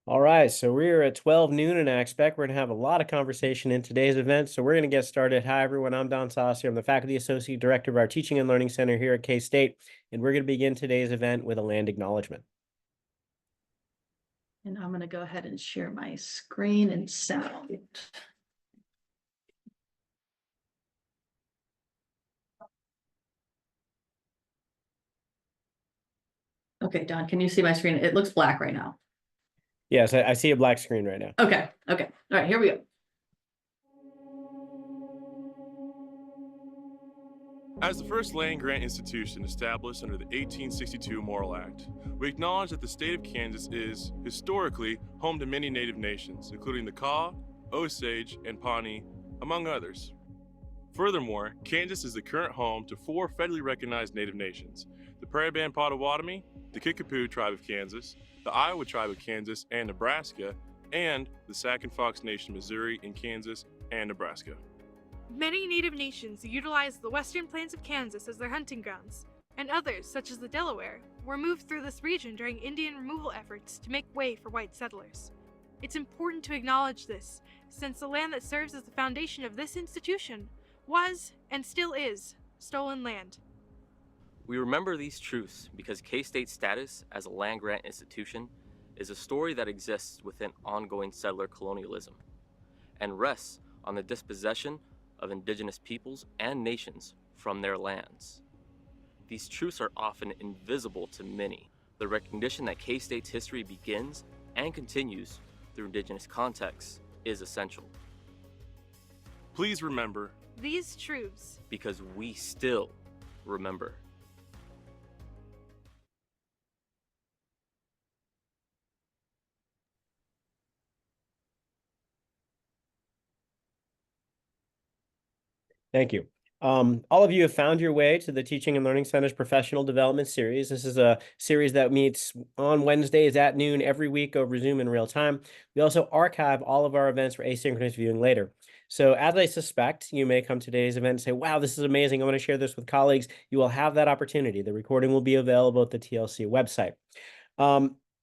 All right, so we're at 12 noon, and I expect we're going to have a lot of conversation in today's event. So we're going to get started. Hi, everyone. I'm Don Saucier. I'm the Faculty Associate Director of our Teaching and Learning Center here at K-State, and we're going to begin today's event with a land acknowledgement. And I'm going to go ahead and share my screen and sound. Okay, Don, can you see my screen? It looks black right now. Yes, I see a black screen right now. Okay. All right, here we go. As the first land-grant institution established under the 1862 Morrill Act, we acknowledge that the state of Kansas is, historically, home to many native nations, including the Kaw, Osage, and Pawnee, among others. Furthermore, Kansas is the current home to 4 federally recognized native nations: the Prairie Band Potawatomi, the Kickapoo Tribe of Kansas, the Iowa Tribe of Kansas and Nebraska, and the Sac and Fox Nation Missouri in Kansas and Nebraska. Many native nations utilized the western plains of Kansas as their hunting grounds, and others, such as the Delaware, were moved through this region during Indian removal efforts to make way for white settlers. It's important to acknowledge this, since the land that serves as the foundation of this institution was, and still is, stolen land. We remember these truths because K-State's status as a land-grant institution is a story that exists within ongoing settler colonialism and rests on the dispossession of indigenous peoples and nations from their lands. These truths are often invisible to many. The recognition that K-State's history begins and continues through indigenous contexts is essential. Please remember These truths, because we still remember. Thank you. All of you have found your way to the Teaching and Learning Center's Professional Development Series. This is a series that meets on Wednesdays at noon every week over Zoom in real time. We also archive all of our events for asynchronous viewing later. So as I suspect, you may come to today's event and say, wow, this is amazing. I want to share this with colleagues. You will have that opportunity. The recording will be available at the TLC website.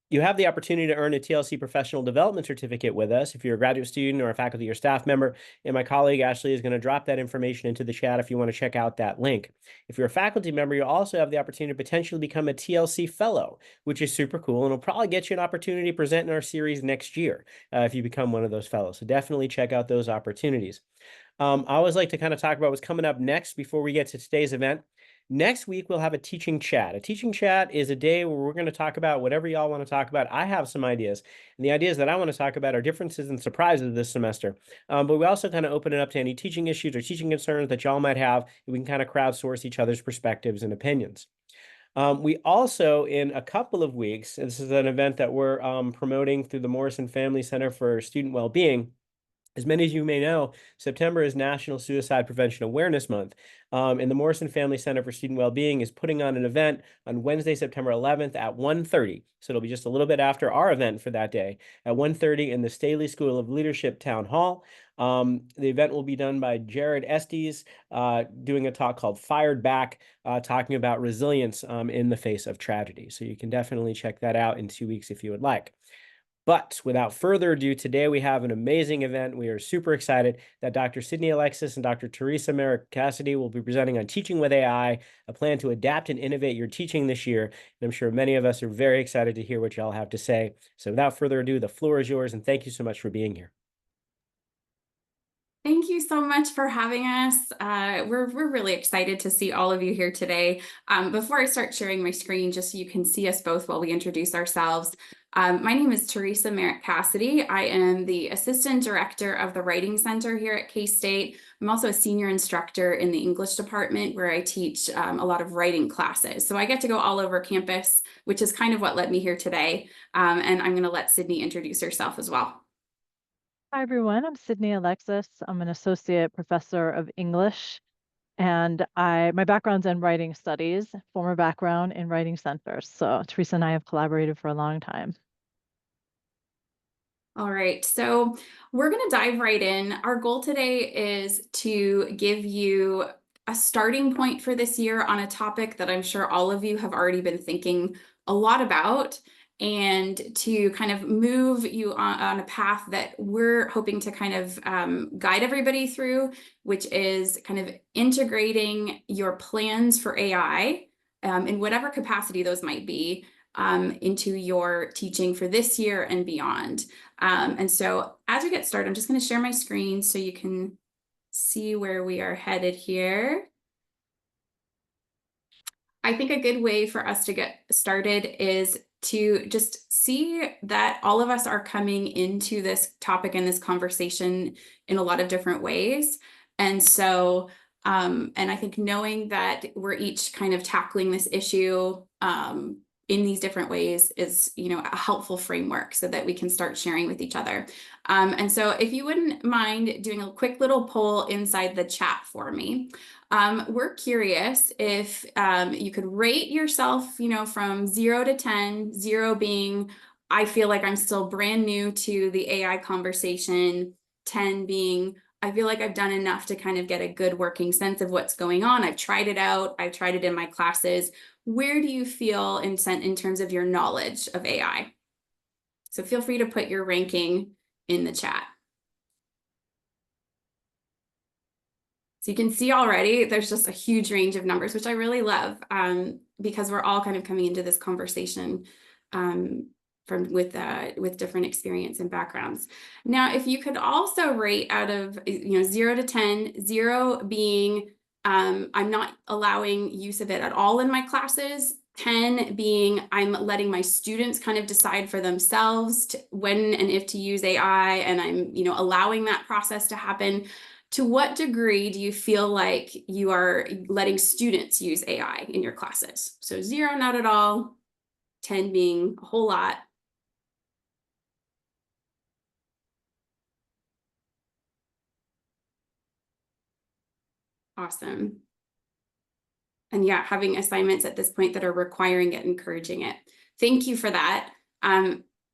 You have the opportunity to earn a TLC Professional Development Certificate with us if you're a graduate student or a faculty or staff member, and my colleague Ashley is going to drop that information into the chat if you want to check out that link. If you're a faculty member, you also have the opportunity to potentially become a TLC Fellow, which is super cool, and will probably get you an opportunity to present in our series next year if you become one of those fellows. So definitely check out those opportunities. I always like to kind of talk about what's coming up next before we get to today's event. Next week, we'll have a teaching chat. A teaching chat is a day where we're going to talk about whatever y'all want to talk about. I have some ideas, and the ideas that I want to talk about are differences and surprises this semester. But we also kind of open it up to any teaching issues or teaching concerns that y'all might have. We can kind of crowdsource each other's perspectives and opinions. We also, in a couple of weeks, this is an event that we're promoting through the Morrison Family Center for Student Wellbeing. As many of you may know, September is National Suicide Prevention Awareness Month, and the Morrison Family Center for Student Wellbeing is putting on an event on Wednesday, September 11th at 1:30. So it'll be just a little bit after our event for that day at 1:30 in the Staley School of Leadership Town Hall. The event will be done by Jared Estes, doing a talk called Fired Back, talking about resilience in the face of tragedy. So you can definitely check that out in 2 weeks if you would like. But without further ado, today we have an amazing event. We are super excited that Dr. Cydney, Alexis, and Dr. Theresa, Merrick, Cassidy will be presenting on Teaching with AI, a plan to adapt and innovate your teaching this year. And I'm sure many of us are very excited to hear what y'all have to say. So without further ado, the floor is yours, and thank you so much for being here. Thank you so much for having us. We're really excited to see all of you here today. Before I start sharing my screen, just so you can see us both while we introduce ourselves, my name is Theresa Merrick Cassidy. I am the Assistant Director of the Writing Center here at K-State. I'm also a senior instructor in the English department where I teach a lot of writing classes. So I get to go all over campus, which is kind of what led me here today. And I'm going to let Cydney introduce herself as well. Hi, everyone. I'm Cydney Alexis. I'm an associate professor of English, and my background's in writing studies, former background in writing centers. So Theresa and I have collaborated for a long time. All right, so we're going to dive right in. Our goal today is to give you a starting point for this year on a topic that I'm sure all of you have already been thinking a lot about, and to kind of move you on a path that we're hoping to kind of guide everybody through, which is kind of integrating your plans for AI in whatever capacity those might be into your teaching for this year and beyond. And so as we get started, I'm just going to share my screen so you can see where we are headed here. I think a good way for us to get started is to just see that all of us are coming into this topic and this conversation in a lot of different ways. And so, and I think knowing that we're each kind of tackling this issue in these different ways is, a helpful framework so that we can start sharing with each other. And so if you wouldn't mind doing a quick little poll inside the chat for me. We're curious if you could rate yourself, from 0 to 10, 0 being, I feel like I'm still brand new to the AI conversation, 10 being, I feel like I've done enough to kind of get a good working sense of what's going on. I've tried it out. I've tried it in my classes. Where do you feel in terms of your knowledge of AI? So feel free to put your ranking in the chat. So you can see already there's just a huge range of numbers, which I really love because we're all kind of coming into this conversation with different experience and backgrounds. Now, if you could also rate out of 0 to 10, 0 being I'm not allowing use of it at all in my classes, 10 being I'm letting my students kind of decide for themselves when and if to use AI, and I'm allowing that process to happen. To what degree do you feel like you are letting students use AI in your classes? So 0, not at all, 10 being a whole lot. Awesome. And yeah, having assignments at this point that are requiring it, encouraging it. Thank you for that.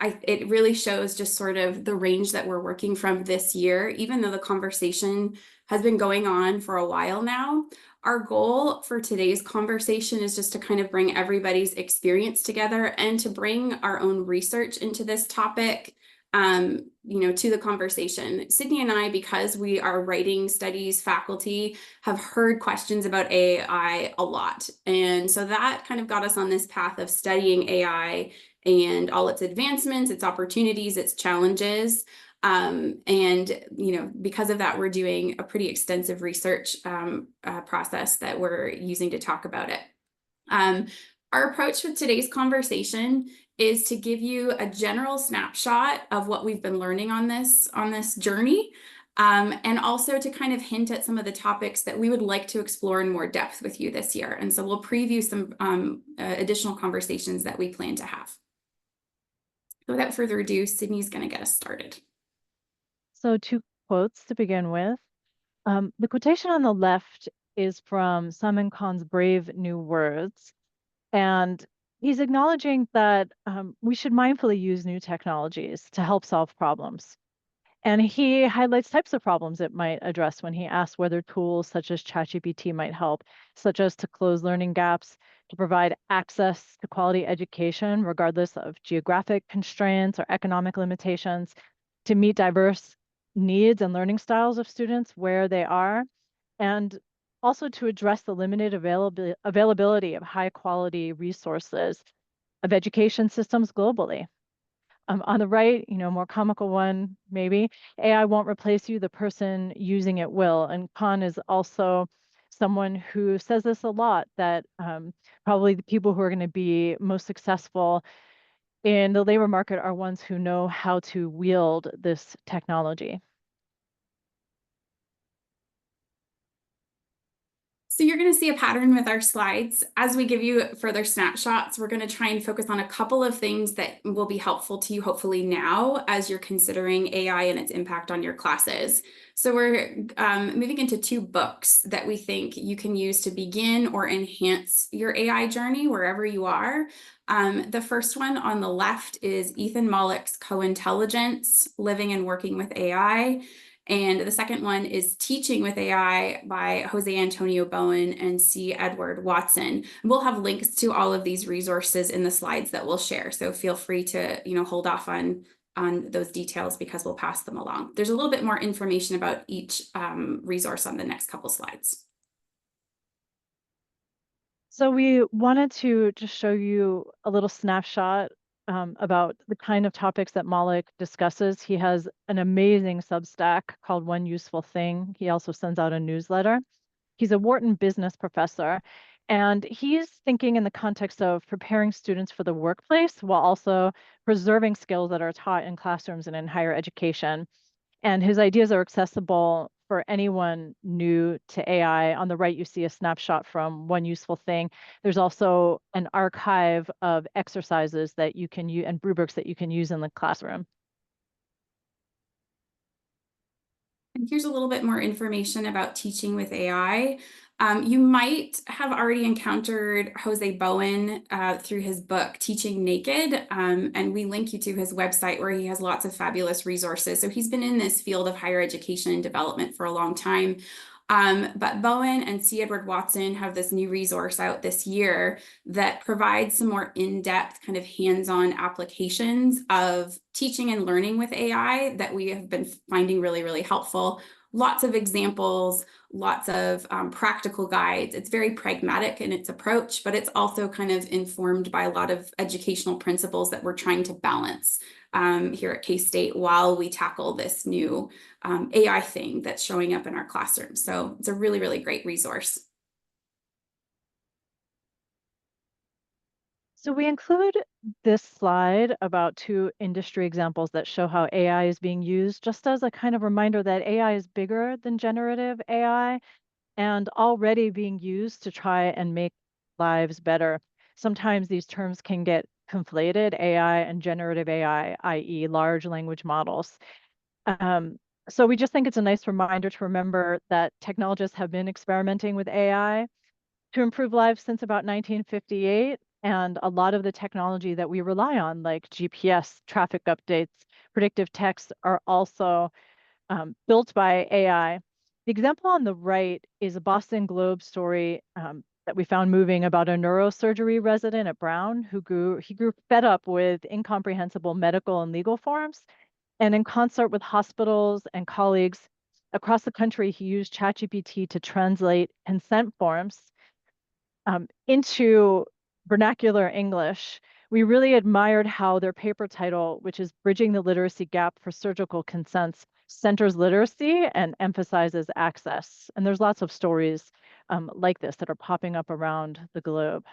It really shows just sort of the range that we're working from this year, even though the conversation has been going on for a while now. Our goal for today's conversation is just to kind of bring everybody's experience together and to bring our own research into this topic, to the conversation. Cydney and I, because we are writing studies faculty, have heard questions about AI a lot. And so that kind of got us on this path of studying AI and all its advancements, its opportunities, its challenges. And, because of that, we're doing a pretty extensive research process that we're using to talk about it. Our approach with today's conversation is to give you a general snapshot of what we've been learning on this journey, and also to kind of hint at some of the topics that we would like to explore in more depth with you this year. And so we'll preview some additional conversations that we plan to have. So without further ado, Cydney's going to get us started. So 2 quotes to begin with. The quotation on the left is from Simon Kahn's Brave New Words. And he's acknowledging that we should mindfully use new technologies to help solve problems. And he highlights types of problems it might address when he asks whether tools such as ChatGPT might help, such as to close learning gaps, to provide access to quality education, regardless of geographic constraints or economic limitations, to meet diverse needs and learning styles of students where they are, and also to address the limited availability of high quality resources of education systems globally. On the right, more comical one, maybe, AI won't replace you, the person using it will. And Kahn is also someone who says this a lot, that probably the people who are going to be most successful in the labor market are ones who know how to wield this technology. So you're going to see a pattern with our slides. As we give you further snapshots, we're going to try and focus on a couple of things that will be helpful to you, hopefully now, as you're considering AI and its impact on your classes. So we're moving into 2 books that we think you can use to begin or enhance your AI journey wherever you are. The first one on the left is Ethan Mollick's Co-Intelligence, Living and Working with AI. And the second one is Teaching with AI by Jose Antonio Bowen and C. Edward Watson. We'll have links to all of these resources in the slides that we'll share. So feel free to, hold off on those details because we'll pass them along. There's a little bit more information about each resource on the next couple slides. So we wanted to just show you a little snapshot about the kind of topics that Malik discusses. He has an amazing Substack called One Useful Thing. He also sends out a newsletter. He's a Wharton business professor, and he's thinking in the context of preparing students for the workplace while also preserving skills that are taught in classrooms and in higher education. And his ideas are accessible for anyone new to AI. On the right, you see a snapshot from One Useful Thing. There's also an archive of exercises that you can use and rubrics that you can use in the classroom. And here's a little bit more information about teaching with AI. You might have already encountered Jose Bowen through his book, Teaching Naked, and we link you to his website where he has lots of fabulous resources. So he's been in this field of higher education and development for a long time. But Bowen and C. Edward Watson have this new resource out this year that provides some more in-depth kind of hands-on applications of teaching and learning with AI that we have been finding really, really helpful. Lots of examples, lots of practical guides. It's very pragmatic in its approach, but it's also kind of informed by a lot of educational principles that we're trying to balance here at K-State while we tackle this new AI thing that's showing up in our classroom. So it's a really, really great resource. So we include this slide about 2 industry examples that show how AI is being used, just as a kind of reminder that AI is bigger than generative AI and already being used to try and make lives better. Sometimes these terms can get conflated, AI and generative AI, i.e. large language models. So we just think it's a nice reminder to remember that technologists have been experimenting with AI to improve lives since about 1958. And a lot of the technology that we rely on, like GPS, traffic updates, predictive text, are also built by AI. The example on the right is a Boston Globe story that we found moving about a neurosurgery resident at Brown who grew fed up with incomprehensible medical and legal forms. And in concert with hospitals and colleagues across the country, he used ChatGPT to translate consent forms into vernacular English. We really admired how their paper title, which is Bridging the Literacy Gap for Surgical Consents, centers literacy and emphasizes access. And there's lots of stories like this that are popping up around the globe.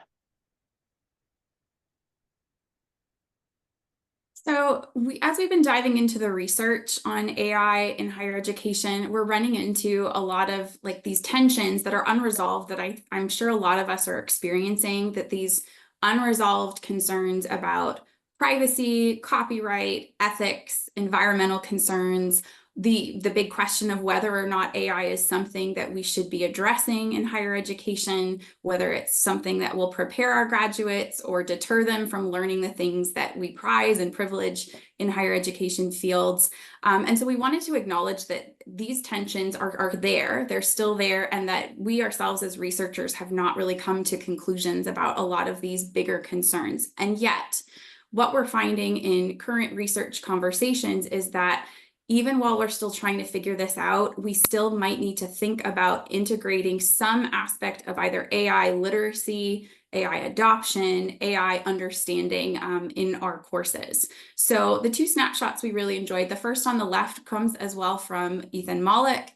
So as we've been diving into the research on AI in higher education, we're running into a lot of like these tensions that are unresolved that I'm sure a lot of us are experiencing, that these unresolved concerns about privacy, copyright, ethics, environmental concerns, the big question of whether or not AI is something that we should be addressing in higher education, whether it's something that will prepare our graduates or deter them from learning the things that we prize and privilege in higher education fields. And so we wanted to acknowledge that these tensions are there, they're still there, and that we ourselves as researchers have not really come to conclusions about a lot of these bigger concerns. And yet, what we're finding in current research conversations is that even while we're still trying to figure this out, we still might need to think about integrating some aspect of either AI literacy, AI adoption, AI understanding in our courses. So the 2 snapshots we really enjoyed, the first on the left comes as well from Ethan Malik.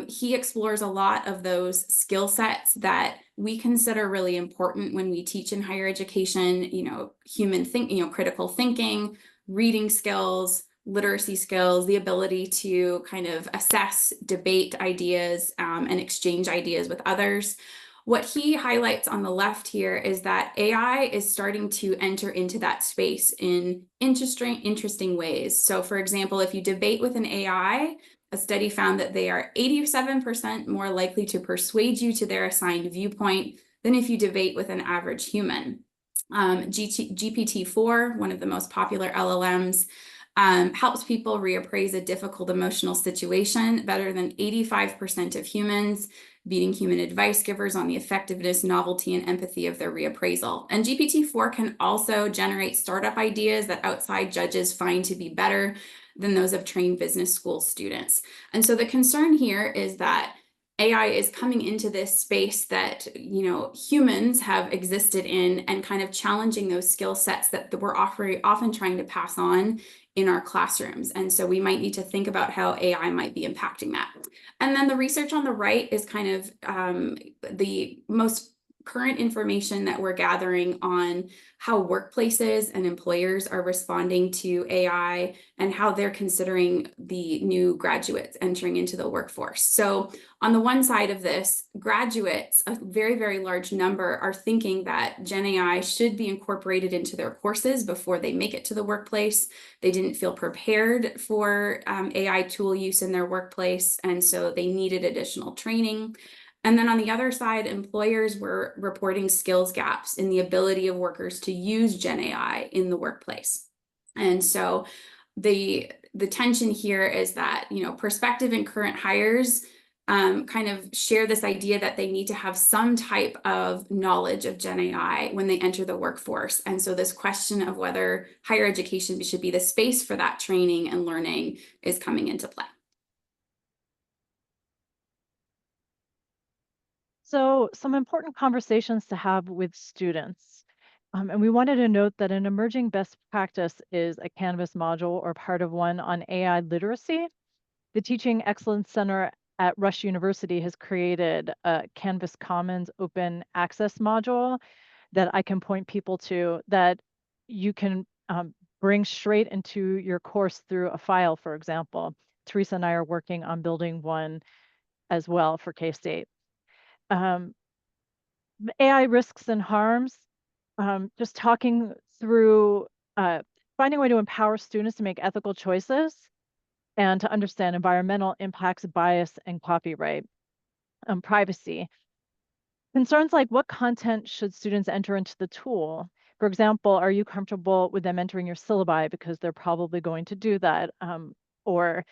He explores a lot of those skill sets that we consider really important when we teach in higher education, critical thinking, reading skills, literacy skills, the ability to kind of assess, debate ideas, and exchange ideas with others. What he highlights on the left here is that AI is starting to enter into that space in interesting ways. So for example, if you debate with an AI, a study found that they are 87% more likely to persuade you to their assigned viewpoint than if you debate with an average human. GPT-4, one of the most popular LLMs, helps people reappraise a difficult emotional situation better than 85% of humans, beating human advice givers on the effectiveness, novelty, and empathy of their reappraisal. And GPT-4 can also generate startup ideas that outside judges find to be better than those of trained business school students. And so the concern here is that AI is coming into this space that, humans have existed in and kind of challenging those skill sets that we're often trying to pass on in our classrooms. And so we might need to think about how AI might be impacting that. And then the research on the right is kind of the most current information that we're gathering on how workplaces and employers are responding to AI and how they're considering the new graduates entering into the workforce. So on the one side of this, graduates, a very, very large number, are thinking that Gen AI should be incorporated into their courses before they make it to the workplace. They didn't feel prepared for AI tool use in their workplace, and so they needed additional training. And then on the other side, employers were reporting skills gaps in the ability of workers to use Gen AI in the workplace. And so the tension here is that, prospective and current hires kind of share this idea that they need to have some type of knowledge of Gen AI when they enter the workforce. And so this question of whether higher education should be the space for that training and learning is coming into play. So some important conversations to have with students. And we wanted to note that an emerging best practice is a Canvas module or part of one on AI literacy. The Teaching Excellence Center at Rush University has created a Canvas Commons open access module that I can point people to that you can bring straight into your course through a file, for example. Theresa and I are working on building one as well for K-State. AI risks and harms, just talking through finding a way to empower students to make ethical choices and to understand environmental impacts, bias, and copyright, privacy. Concerns like what content should students enter into the tool? For example, are you comfortable with them entering your syllabi because they're probably going to do that? Or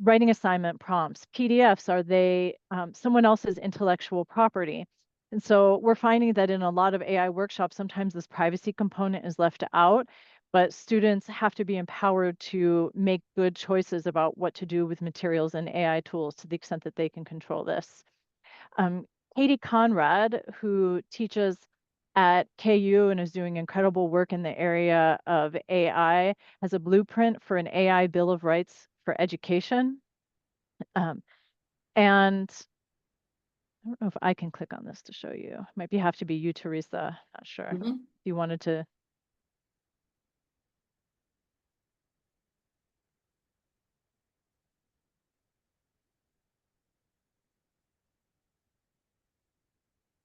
writing assignment prompts, PDFs, are they someone else's intellectual property? And so we're finding that in a lot of AI workshops, sometimes this privacy component is left out, but students have to be empowered to make good choices about what to do with materials and AI tools to the extent that they can control this. Katie Conrad, who teaches at KU and is doing incredible work in the area of AI, has a blueprint for an AI Bill of Rights for education. And I don't know if I can click on this to show you. Might have to be you, Theresa. Not sure. If you wanted to.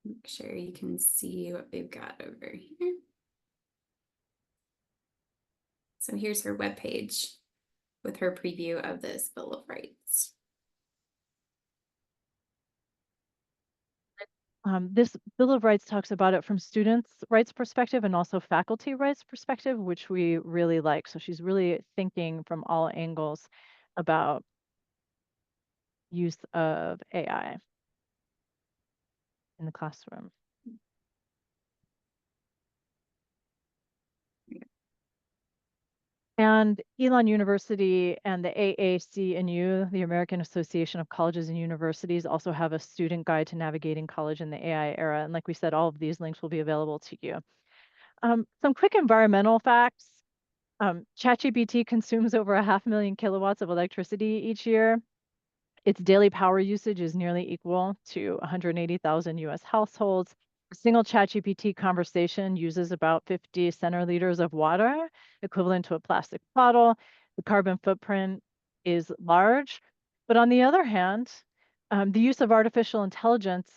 Make sure you can see what they've got over here. So here's her webpage with her preview of this Bill of Rights. This Bill of Rights talks about it from students' rights perspective and also faculty rights perspective, which we really like. So she's really thinking from all angles about use of AI in the classroom. And Elon University and the AAC&U, the American Association of Colleges and Universities, also have a student guide to navigating college in the AI era. And like we said, all of these links will be available to you. Some quick environmental facts. ChatGPT consumes over 500,000 kilowatts of electricity each year. Its daily power usage is nearly equal to 180,000 US households. A single ChatGPT conversation uses about 50 centiliters of water, equivalent to a plastic bottle. The carbon footprint is large. But on the other hand, the use of artificial intelligence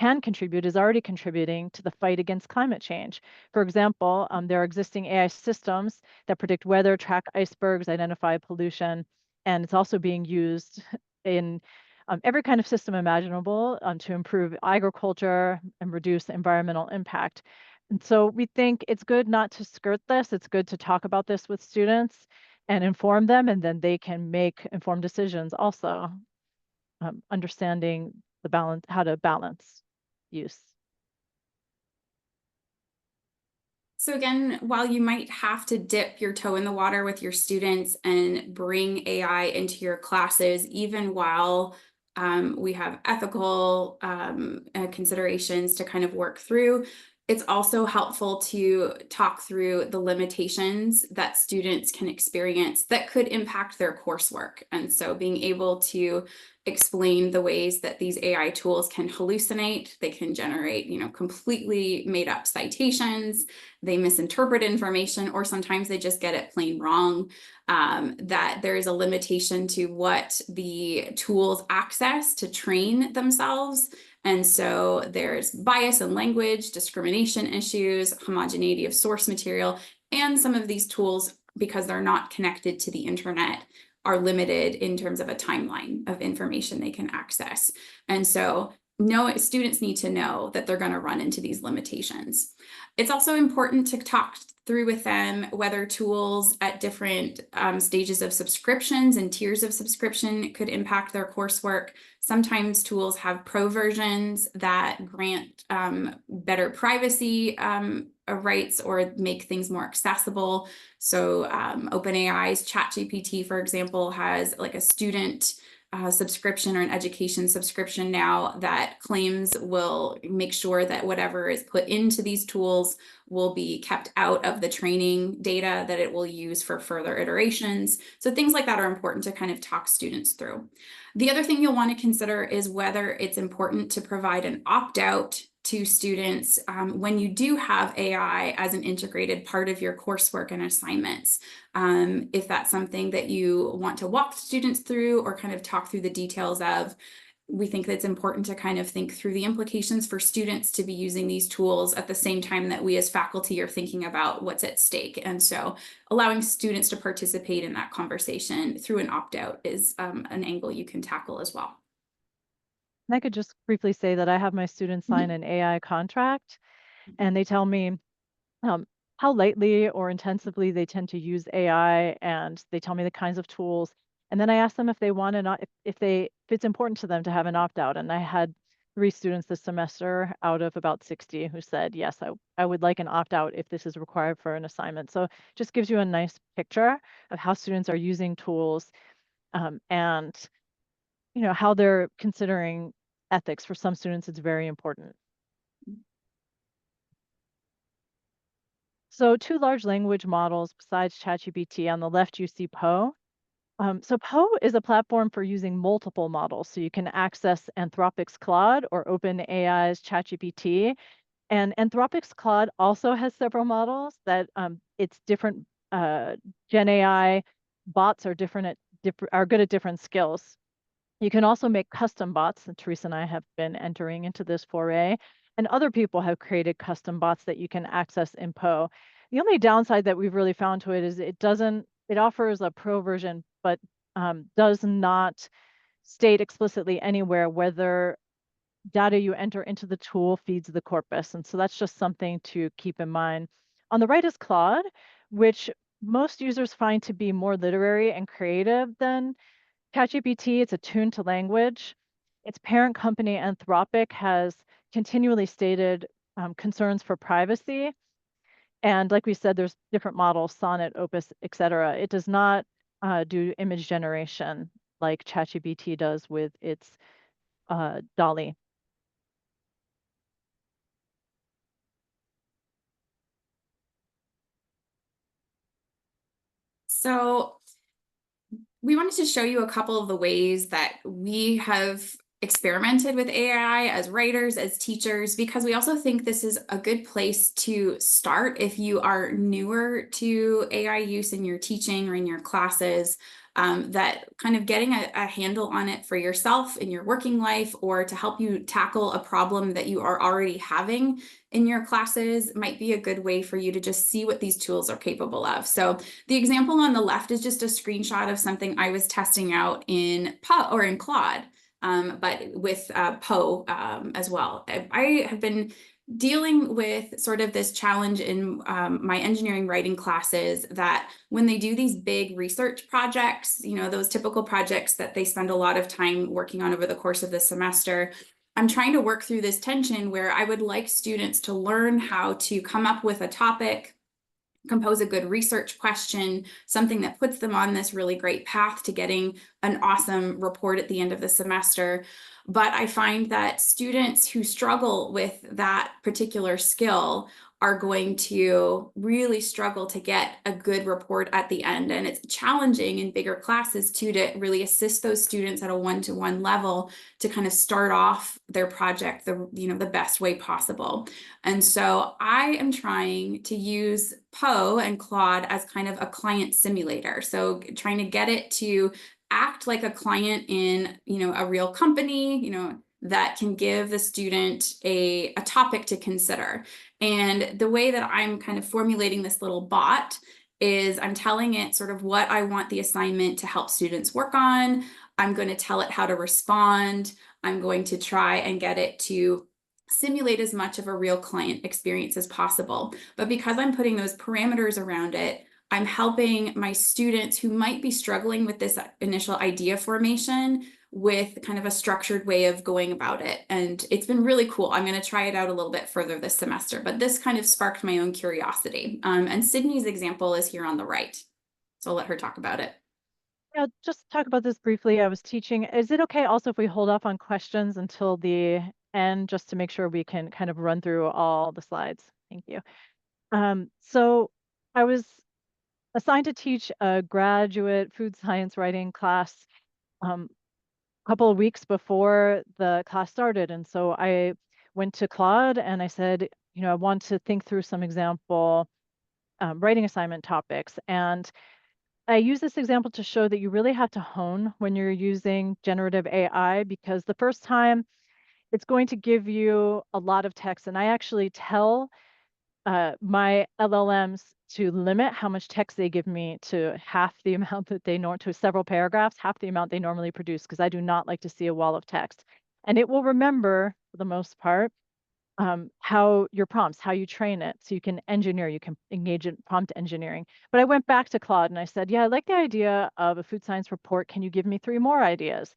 is already contributing to the fight against climate change. For example, there are existing AI systems that predict weather, track icebergs, identify pollution, and it's also being used in every kind of system imaginable to improve agriculture and reduce environmental impact. And so we think it's good not to skirt this. It's good to talk about this with students. and inform them, and then they can make informed decisions also, understanding the balance, how to balance use. So again, while you might have to dip your toe in the water with your students and bring AI into your classes, even while we have ethical considerations to kind of work through, it's also helpful to talk through the limitations that students can experience that could impact their coursework. And so being able to explain the ways that these AI tools can hallucinate, they can generate, completely made up citations, they misinterpret information, or sometimes they just get it plain wrong, that there is a limitation to what the tools access to train themselves. And so there's bias in language, discrimination issues, homogeneity of source material, and some of these tools, because they're not connected to the internet, are limited in terms of a timeline of information they can access. And so students need to know that they're going to run into these limitations. It's also important to talk through with them whether tools at different stages of subscriptions and tiers of subscription could impact their coursework. Sometimes tools have pro versions that grant better privacy rights or make things more accessible. So OpenAI's ChatGPT, for example, has like a student subscription or an education subscription now that claims will make sure that whatever is put into these tools will be kept out of the training data that it will use for further iterations. So things like that are important to kind of talk students through. The other thing you'll want to consider is whether it's important to provide an opt-out to students when you do have AI as an integrated part of your coursework and assignments. If that's something that you want to walk students through or kind of talk through the details of, we think that it's important to kind of think through the implications for students to be using these tools at the same time that we as faculty are thinking about what's at stake. And so allowing students to participate in that conversation through an opt-out is an angle you can tackle as well. And I could just briefly say that I have my students sign an AI contract, and they tell me how lightly or intensively they tend to use AI, and they tell me the kinds of tools. And then I ask them if they want to, if it's important to them to have an opt-out. And I had 3 students this semester out of about 60 who said, yes, I would like an opt-out if this is required for an assignment. So it just gives you a nice picture of how students are using tools, and how they're considering ethics. For some students, it's very important. So 2 large language models besides ChatGPT. On the left, you see Poe. So Poe is a platform for using multiple models. So you can access Anthropic's Claude or OpenAI's ChatGPT. And Anthropic's Claude also has several models that it's different. Gen AI bots are are good at different skills. You can also make custom bots, and Theresa and I have been entering into this foray, and other people have created custom bots that you can access in Poe. The only downside that we've really found to it is it offers a pro version, but does not state explicitly anywhere whether data you enter into the tool feeds the corpus. And so that's just something to keep in mind. On the right is Claude, which most users find to be more literary and creative than ChatGPT. It's attuned to language. Its parent company, Anthropic, has continually stated concerns for privacy. And like we said, there's different models, Sonnet, Opus, etc. It does not do image generation like ChatGPT does with its DALL-E. So we wanted to show you a couple of the ways that we have experimented with AI as writers, as teachers, because we also think this is a good place to start if you are newer to AI use in your teaching or in your classes, that kind of getting a handle on it for yourself in your working life, or to help you tackle a problem that you are already having in your classes, might be a good way for you to just see what these tools are capable of. So the example on the left is just a screenshot of something I was testing out in Claude. But with Poe as well. I have been dealing with sort of this challenge in my engineering writing classes, that when they do these big research projects, those typical projects that they spend a lot of time working on over the course of the semester, I'm trying to work through this tension where I would like students to learn how to come up with a topic, compose a good research question, something that puts them on this really great path to getting an awesome report at the end of the semester. But I find that students who struggle with that particular skill are going to really struggle to get a good report at the end. And it's challenging in bigger classes too, to really assist those students at a one-to-one level to kind of start off their project the best way possible. And so I am trying to use Poe and Claude as kind of a client simulator. So trying to get it to act like a client in, a real company, that can give the student a topic to consider. And the way that I'm kind of formulating this little bot is I'm telling it sort of what I want the assignment to help students work on. I'm going to tell it how to respond. I'm going to try and get it to simulate as much of a real client experience as possible. But because I'm putting those parameters around it, I'm helping my students who might be struggling with this initial idea formation with kind of a structured way of going about it. And it's been really cool. I'm going to try it out a little bit further this semester, but this kind of sparked my own curiosity. And Cydney's example is here on the right. So I'll let her talk about it. Yeah, just talk about this briefly. I was teaching. Is it okay also if we hold off on questions until the end, just to make sure we can kind of run through all the slides? Thank you. So I was assigned to teach a graduate food science writing class a couple of weeks before the class started. And so I went to Claude and I said, I want to think through some example writing assignment topics. And I use this example to show that you really have to hone when you're using generative AI, because the first time it's going to give you a lot of text. And I actually tell my LLMs to limit how much text they give me to half the amount that they to several paragraphs, half the amount they normally produce, because I do not like to see a wall of text. And it will remember, for the most part, how your prompts, how you train it, so you can engineer, you can engage in prompt engineering. But I went back to Claude and I said, yeah, I like the idea of a food science report. Can you give me 3 more ideas?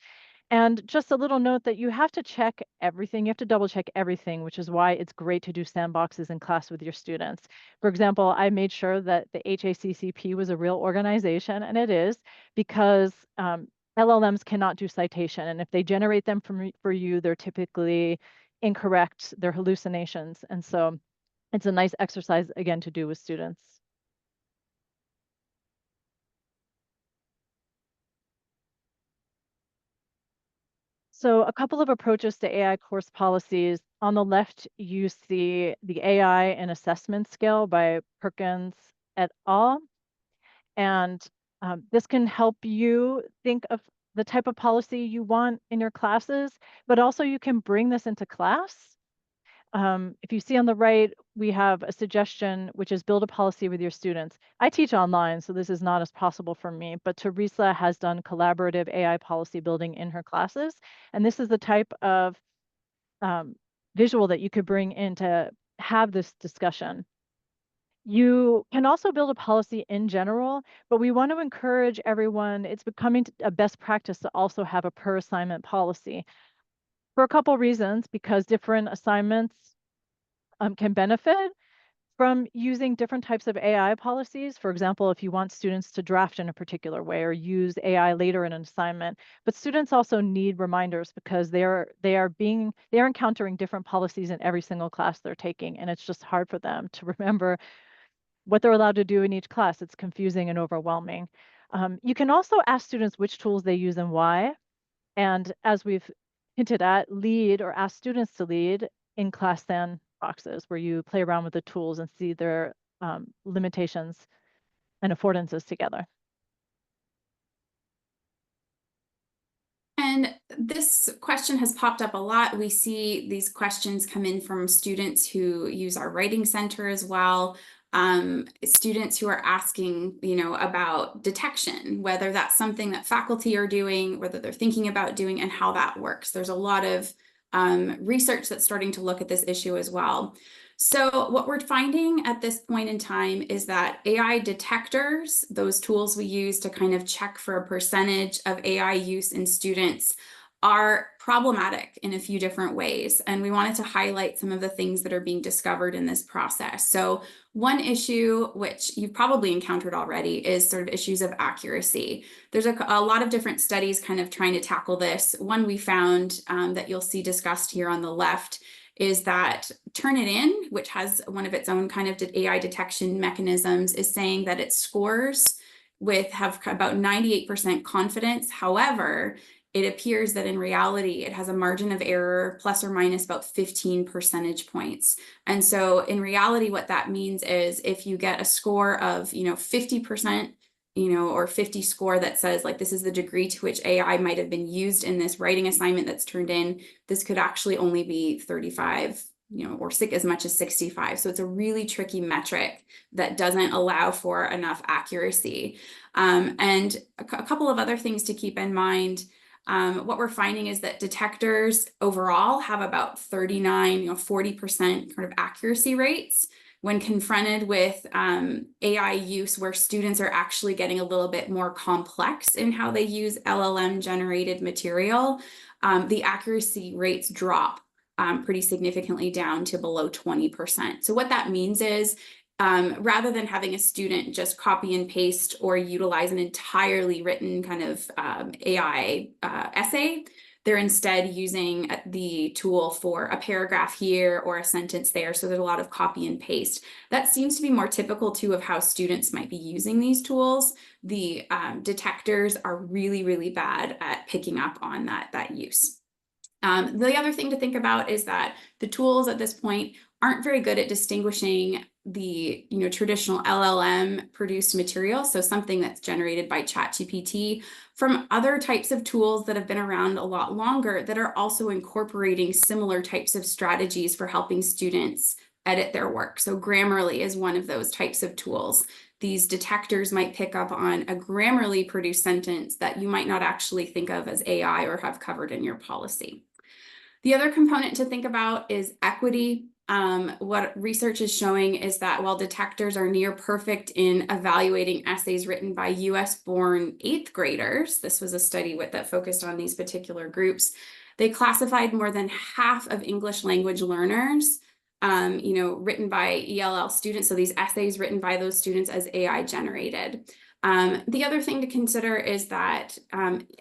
And just a little note that you have to check everything. You have to double check everything, which is why it's great to do sandboxes in class with your students. For example, I made sure that the HACCP was a real organization, and it is, because LLMs cannot do citation. And if they generate them for you, they're typically incorrect, they're hallucinations. And so it's a nice exercise, again, to do with students. So a couple of approaches to AI course policies. On the left, you see the AI and assessment scale by Perkins et al. And this can help you think of the type of policy you want in your classes, but also you can bring this into class. If you see on the right, we have a suggestion, which is build a policy with your students. I teach online, so this is not as possible for me, but Theresa has done collaborative AI policy building in her classes. And this is the type of visual that you could bring in to have this discussion. You can also build a policy in general, but we want to encourage everyone. It's becoming a best practice to also have a per assignment policy for a couple reasons, because different assignments can benefit from using different types of AI policies. For example, if you want students to draft in a particular way or use AI later in an assignment, but students also need reminders because they are encountering different policies in every single class they're taking, and it's just hard for them to remember what they're allowed to do in each class. It's confusing and overwhelming. You can also ask students which tools they use and why. And as we've hinted at, lead or ask students to lead in class sandboxes where you play around with the tools and see their limitations and affordances together. And this question has popped up a lot. We see these questions come in from students who use our writing center as well. Students who are asking, about detection, whether that's something that faculty are doing, whether they're thinking about doing, and how that works. There's a lot of research that's starting to look at this issue as well. So what we're finding at this point in time is that AI detectors, those tools we use to kind of check for a percentage of AI use in students, are problematic in a few different ways. And we wanted to highlight some of the things that are being discovered in this process. So one issue, which you've probably encountered already, is sort of issues of accuracy. There's a lot of different studies kind of trying to tackle this. One we found that you'll see discussed here on the left is that Turnitin, which has one of its own kind of AI detection mechanisms, is saying that its scores have about 98% confidence. However, it appears that in reality, it has a margin of error plus or minus about 15 percentage points. And so in reality, what that means is if you get a score of, 50%, or 50 score that says like, this is the degree to which AI might have been used in this writing assignment that's turned in, this could actually only be 35, or as much as 65. So it's a really tricky metric that doesn't allow for enough accuracy. And a couple of other things to keep in mind. What we're finding is that detectors overall have about 39, 40% kind of accuracy rates. When confronted with AI use where students are actually getting a little bit more complex in how they use LLM generated material, the accuracy rates drop pretty significantly down to below 20%. So what that means is rather than having a student just copy and paste or utilize an entirely written kind of AI essay, they're instead using the tool for a paragraph here or a sentence there. So there's a lot of copy and paste. That seems to be more typical too of how students might be using these tools. The detectors are really, really bad at picking up on that use. The other thing to think about is that the tools at this point aren't very good at distinguishing the traditional LLM produced material, so something that's generated by ChatGPT, from other types of tools that have been around a lot longer that are also incorporating similar types of strategies for helping students edit their work. So Grammarly is one of those types of tools. These detectors might pick up on a Grammarly produced sentence that you might not actually think of as AI or have covered in your policy. The other component to think about is equity. What research is showing is that while detectors are near perfect in evaluating essays written by US-born 8th graders, this was a study that focused on these particular groups, they classified more than half of English language learners, written by ELL students, so these essays written by those students, as AI generated. The other thing to consider is that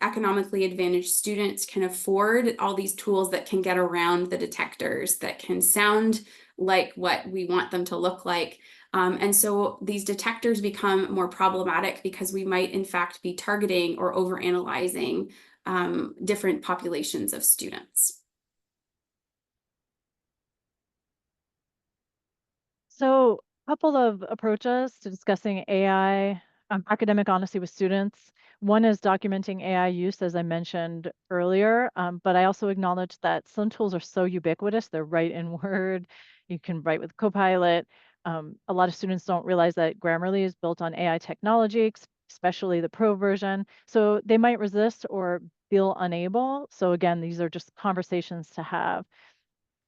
economically advantaged students can afford all these tools that can get around the detectors, that can sound like what we want them to look like. And so these detectors become more problematic because we might in fact be targeting or overanalyzing different populations of students. So a couple of approaches to discussing AI academic honesty with students. One is documenting AI use, as I mentioned earlier, but I also acknowledge that some tools are so ubiquitous. They're right in Word. You can write with Copilot. A lot of students don't realize that Grammarly is built on AI technology, especially the Pro version. So they might resist or feel unable. So again, these are just conversations to have.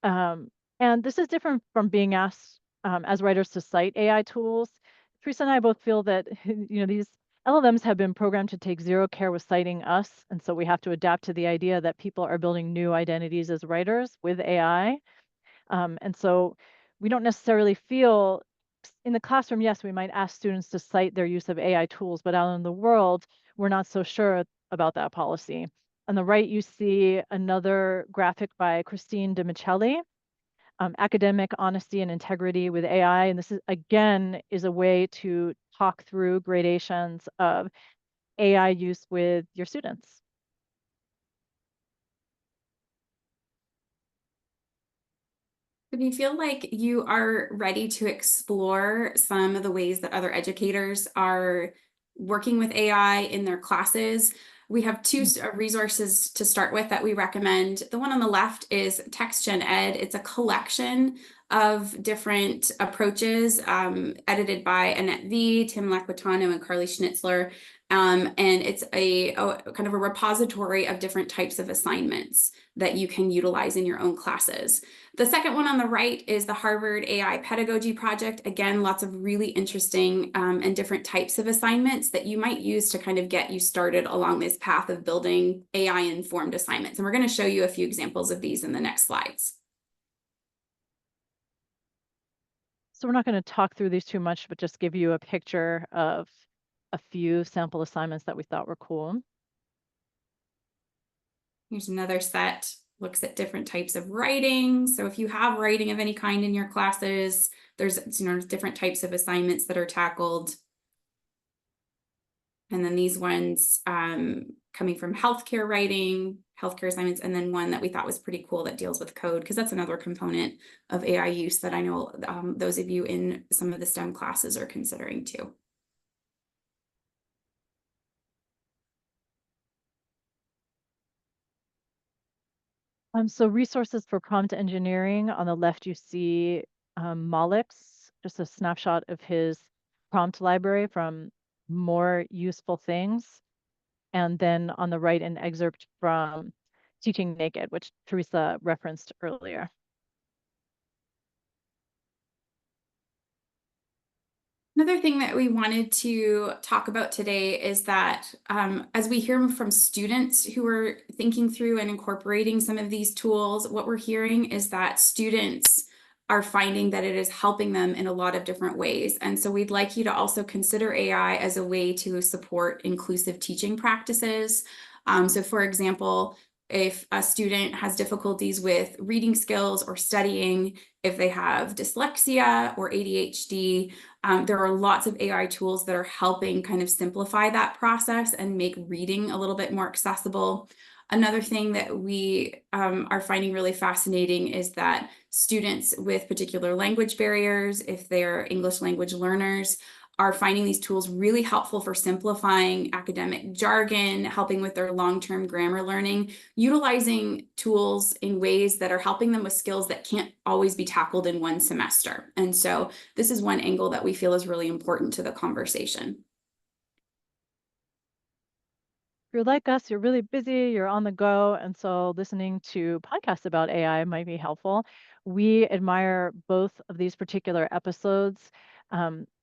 And this is different from being asked as writers to cite AI tools. Theresa and I both feel that these LLMs have been programmed to take zero care with citing us, and so we have to adapt to the idea that people are building new identities as writers with AI. And so we don't necessarily feel in the classroom, yes, we might ask students to cite their use of AI tools, but out in the world, we're not so sure about that policy. On the right, you see another graphic by Christine DiMicheli, academic honesty and integrity with AI. And this is, again, is a way to talk through gradations of AI use with your students. If you feel like you are ready to explore some of the ways that other educators are working with AI in their classes, we have two resources to start with that we recommend. The one on the left is TextGen Ed. It's a collection of different approaches edited by Annette V, Tim Laquitano, and Carly Schnitzler. And it's a kind of a repository of different types of assignments that you can utilize in your own classes. The second one on the right is the Harvard AI Pedagogy Project. Again, lots of really interesting and different types of assignments that you might use to kind of get you started along this path of building AI-informed assignments. And we're going to show you a few examples of these in the next slides. So we're not going to talk through these too much, but just give you a picture of a few sample assignments that we thought were cool. Here's another set, looks at different types of writing. So if you have writing of any kind in your classes, there's different types of assignments that are tackled. And then these ones coming from healthcare writing, healthcare assignments, and then one that we thought was pretty cool that deals with code, because that's another component of AI use that I know those of you in some of the STEM classes are considering too. So resources for prompt engineering. On the left, you see Malek's, just a snapshot of his prompt library from More Useful Things. And then on the right, an excerpt from Teaching Naked, which Theresa referenced earlier. Another thing that we wanted to talk about today is that as we hear from students who are thinking through and incorporating some of these tools, what we're hearing is that students are finding that it is helping them in a lot of different ways. And so we'd like you to also consider AI as a way to support inclusive teaching practices. So for example, if a student has difficulties with reading skills or studying, if they have dyslexia or ADHD, there are lots of AI tools that are helping kind of simplify that process and make reading a little bit more accessible. Another thing that we are finding really fascinating is that students with particular language barriers, if they're English language learners, are finding these tools really helpful for simplifying academic jargon, helping with their long-term grammar learning, utilizing tools in ways that are helping them with skills that can't always be tackled in one semester. And so this is one angle that we feel is really important to the conversation. If you're like us, you're really busy, you're on the go, and so listening to podcasts about AI might be helpful. We admire both of these particular episodes.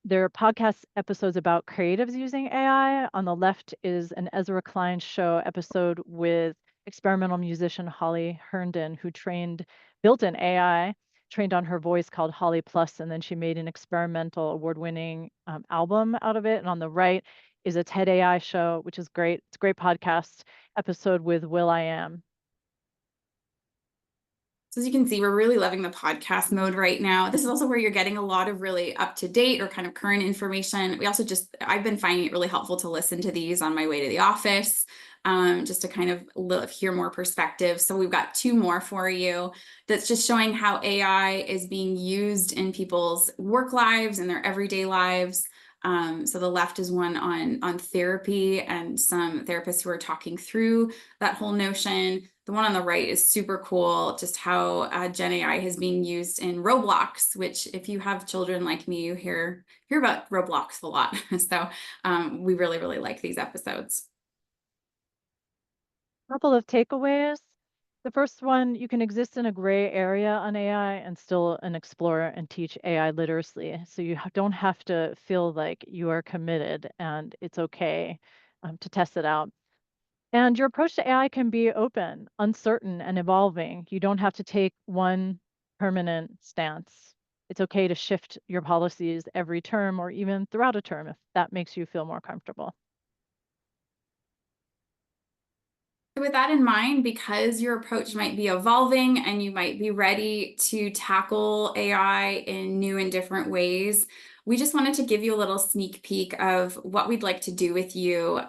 There are podcast episodes about creatives using AI. On the left is an Ezra Klein show episode with experimental musician Holly Herndon, who built an AI, trained on her voice called Holly Plus, and then she made an experimental award-winning album out of it. And on the right is a TED AI show, which is great. It's a great podcast episode with will.i.am. So as you can see, we're really loving the podcast mode right now. This is also where you're getting a lot of really up-to-date or kind of current information. We also I've been finding it really helpful to listen to these on my way to the office, just to kind of hear more perspective. So we've got two more for you that's just showing how AI is being used in people's work lives and their everyday lives. So the left is one on therapy and some therapists who are talking through that whole notion. The one on the right is super cool, just how Gen AI is being used in Roblox, which if you have children like me, you hear about Roblox a lot. So we really, really like these episodes. A couple of takeaways. The first one, you can exist in a gray area on AI and still explore and teach AI literacy. So you don't have to feel like you are committed, and it's okay to test it out. And your approach to AI can be open, uncertain, and evolving. You don't have to take one permanent stance. It's okay to shift your policies every term or even throughout a term if that makes you feel more comfortable. With that in mind, because your approach might be evolving and you might be ready to tackle AI in new and different ways, we just wanted to give you a little sneak peek of what we'd like to do with you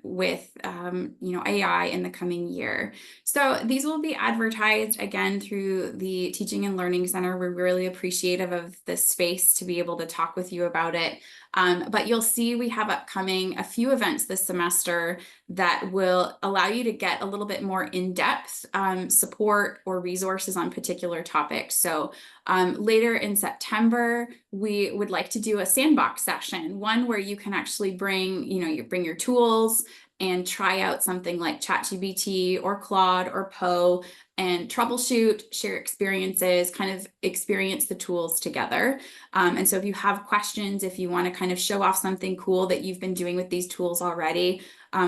with AI in the coming year. So these will be advertised again through the Teaching and Learning Center. We're really appreciative of this space to be able to talk with you about it. But you'll see we have upcoming a few events this semester that will allow you to get a little bit more in-depth support or resources on particular topics. So Later in September, we would like to do a sandbox session, one where you can actually bring, you bring your tools and try out something like ChatGPT or Claude or Poe and troubleshoot, share experiences, kind of experience the tools together. And so if you have questions, if you want to kind of show off something cool that you've been doing with these tools already,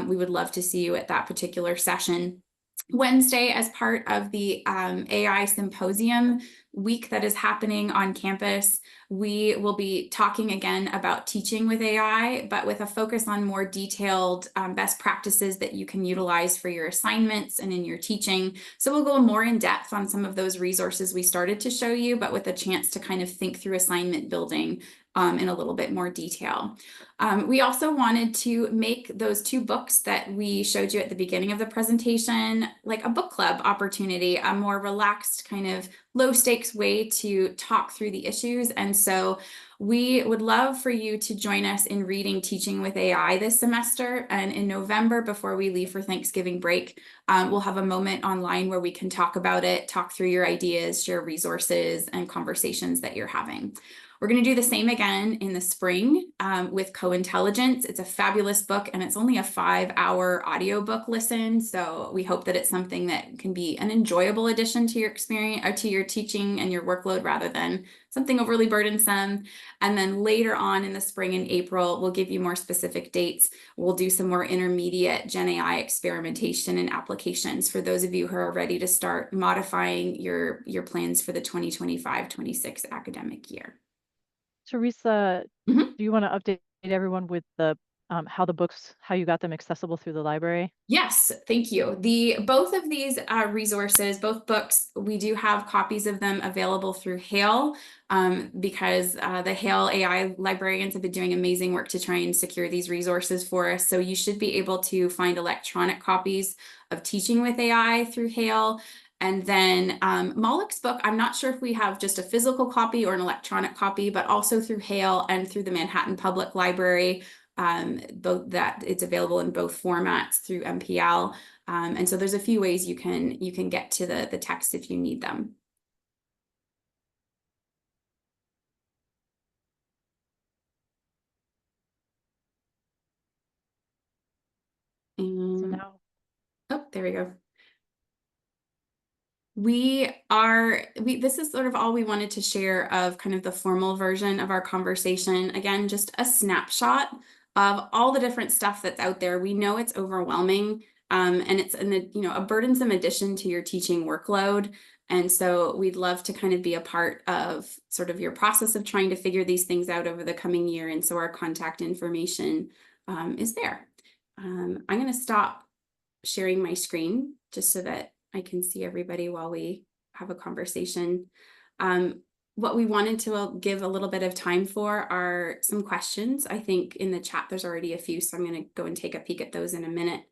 we would love to see you at that particular session. Wednesday, as part of the AI symposium week that is happening on campus, we will be talking again about teaching with AI, but with a focus on more detailed best practices that you can utilize for your assignments and in your teaching. So we'll go more in depth on some of those resources we started to show you, but with a chance to kind of think through assignment building in a little bit more detail. We also wanted to make those 2 books that we showed you at the beginning of the presentation, like a book club opportunity, a more relaxed kind of low stakes way to talk through the issues. And so we would love for you to join us in reading Teaching with AI this semester. And in November, before we leave for Thanksgiving break, we'll have a moment online where we can talk about it, talk through your ideas, share resources and conversations that you're having. We're going to do the same again in the spring with Co-Intelligence. It's a fabulous book and it's only a 5-hour audiobook listen. So we hope that it's something that can be an enjoyable addition to your experience or to your teaching and your workload rather than something overly burdensome. And then later on in the spring in April, we'll give you more specific dates. We'll do some more intermediate Gen AI experimentation and applications for those of you who are ready to start modifying your plans for the 2025-26 academic year. Theresa, Mhm. do you want to update everyone with the how you got them accessible through the library? Yes, thank you. Both of these resources, both books, we do have copies of them available through Hail because the Hail AI librarians have been doing amazing work to try and secure these resources for us. So you should be able to find electronic copies of Teaching with AI through Hail. And then Moloch's book, I'm not sure if we have just a physical copy or an electronic copy, but also through Hail and through the Manhattan Public Library. Both that it's available in both formats through MPL. And so there's a few ways you can get to the text if you need them. So And now, oh, there we go. This is sort of all we wanted to share of kind of the formal version of our conversation. Again, just a snapshot of all the different stuff that's out there. We know it's overwhelming, and it's a burdensome addition to your teaching workload. And so we'd love to kind of be a part of sort of your process of trying to figure these things out over the coming year. And so our contact information is there. I'm going to stop sharing my screen just so that I can see everybody while we have a conversation. What we wanted to give a little bit of time for are some questions. I think in the chat there's already a few, so I'm going to go and take a peek at those in a minute.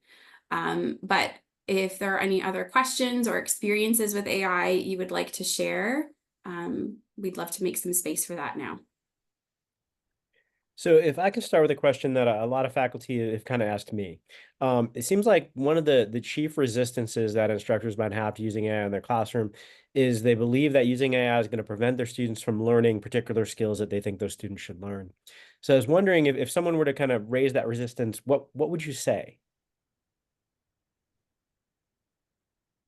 But if there are any other questions or experiences with AI you would like to share, we'd love to make some space for that now. So if I can start with a question that a lot of faculty have kind of asked me. It seems like one of the chief resistances that instructors might have to using AI in their classroom is they believe that using AI is going to prevent their students from learning particular skills that they think those students should learn. So I was wondering if someone were to kind of raise that resistance, what would you say?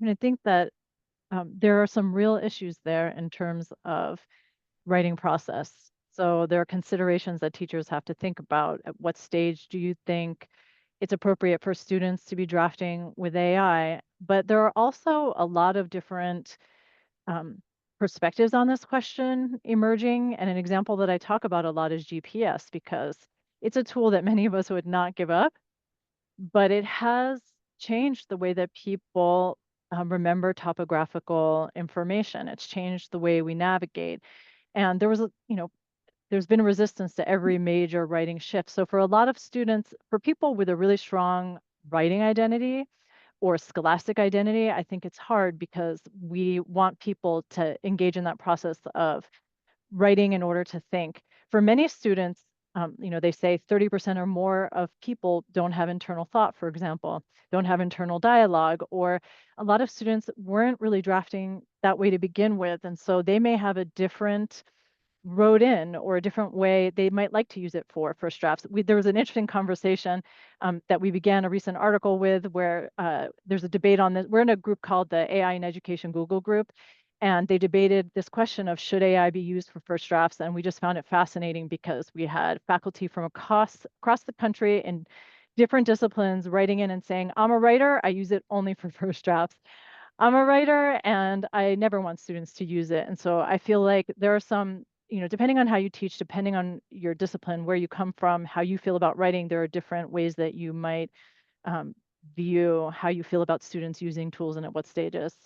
I think that there are some real issues there in terms of writing process. So there are considerations that teachers have to think about. At what stage do you think it's appropriate for students to be drafting with AI? But there are also a lot of different perspectives on this question emerging. And an example that I talk about a lot is GPS, because it's a tool that many of us would not give up, but it has changed the way that people remember topographical information. It's changed the way we navigate. And there's been resistance to every major writing shift. So for a lot of students, for people with a really strong writing identity or scholastic identity, I think it's hard because we want people to engage in that process of writing in order to think. For many students, They say 30% or more of people don't have internal thought, for example, don't have internal dialogue, or a lot of students weren't really drafting that way to begin with. And so they may have a different wrote in or a different way they might like to use it for first drafts. There was an interesting conversation that we began a recent article with where there's a debate on this. We're in a group called the AI in Education Google group, and they debated this question of should AI be used for first drafts? And we just found it fascinating because we had faculty from across the country in different disciplines writing in and saying, I'm a writer, I use it only for first drafts. I'm a writer and I never want students to use it. And so I feel like there are some, depending on how you teach, depending on your discipline, where you come from, how you feel about writing, there are different ways that you might view how you feel about students using tools and at what stages.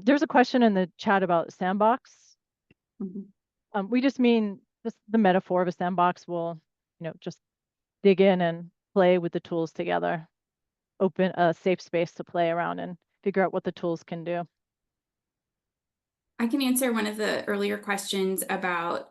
There's a question in the chat about sandbox. We just mean the metaphor of a sandbox will, just dig in and play with the tools together, open a safe space to play around and figure out what the tools can do. I can answer one of the earlier questions about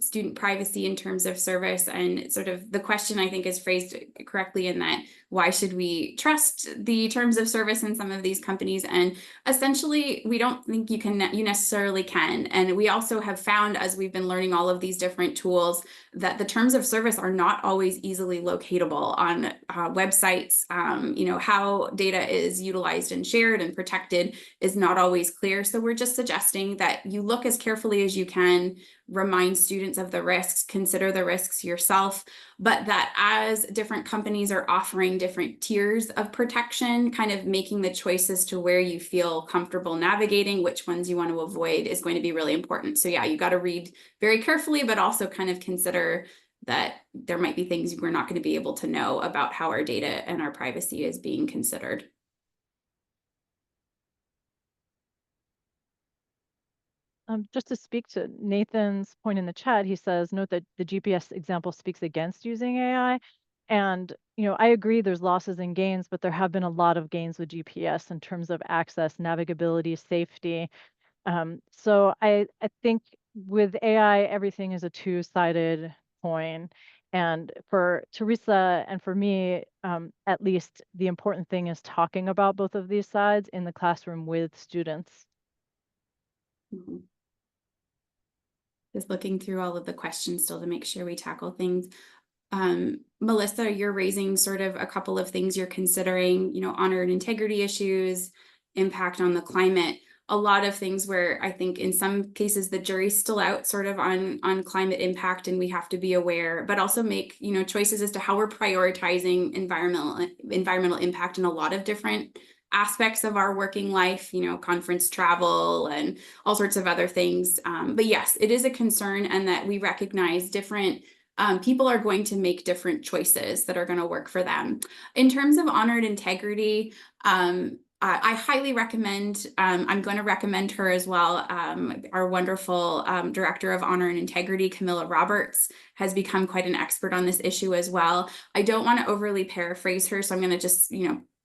student privacy in terms of service, and sort of the question I think is phrased correctly in that why should we trust the terms of service in some of these companies? And essentially, we don't think you necessarily can. And we also have found, as we've been learning all of these different tools, that the terms of service are not always easily locatable on websites. How data is utilized and shared and protected is not always clear. So we're just suggesting that you look as carefully as you can, remind students of the risks, consider the risks yourself, but that as different companies are offering different tiers of protection, kind of making the choices to where you feel comfortable navigating, which ones you want to avoid is going to be really important. So yeah, you got to read very carefully, but also kind of consider that there might be things we're not going to be able to know about how our data and our privacy is being considered. Just to speak to Nathan's point in the chat, he says, note that the GPS example speaks against using AI. And, I agree there's losses and gains, but there have been a lot of gains with GPS in terms of access, navigability, safety. So I think with AI, everything is a two-sided coin. And for Theresa and for me, at least, the important thing is talking about both of these sides in the classroom with students. Mm-hmm. Just looking through all of the questions still to make sure we tackle things. Melissa, you're raising sort of a couple of things you're considering, honor and integrity issues, impact on the climate, a lot of things where I think in some cases the jury's still out sort of on climate impact, and we have to be aware, but also make, choices as to how we're prioritizing environmental impact in a lot of different aspects of our working life, conference travel and all sorts of other things. But yes, it is a concern, and that we recognize different people are going to make different choices that are going to work for them. In terms of honor and integrity, I highly recommend, I'm going to recommend her as well. Our wonderful Director of Honor and Integrity, Camilla Roberts, has become quite an expert on this issue as well. I don't want to overly paraphrase her, so I'm going to just,